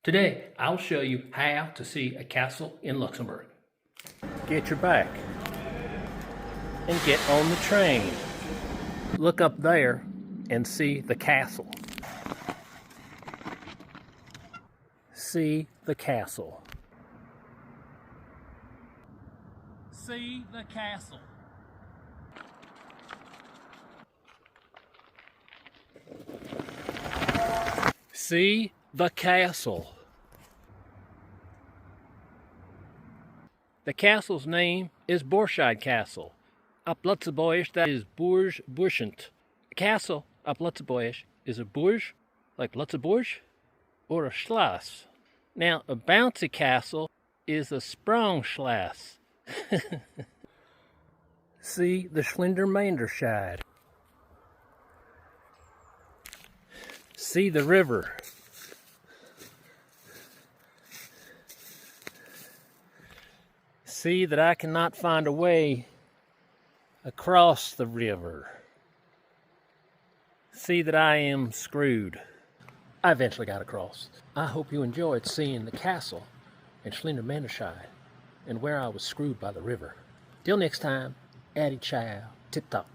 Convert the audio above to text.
Today, I'll show you how to see a castle in Luxembourg. Get your back and get on the train. Look up there and see the castle. See the castle. See the castle. See the castle. The castle's name is Borscheid Castle. Up Luxembourgish, that is Burj Buschend. The castle up Luxembourgish is a Burj, like Luxembourg, or a Schloss. Now, a bouncy castle is a Sprungschloss. See the Schlindermanderscheid. See the river. See that I cannot find a way across the river. See that I am screwed. I eventually got across. I hope you enjoyed seeing the castle in Schlindermanderscheid and where I was screwed by the river. Till next time, Addy Chow, tip top.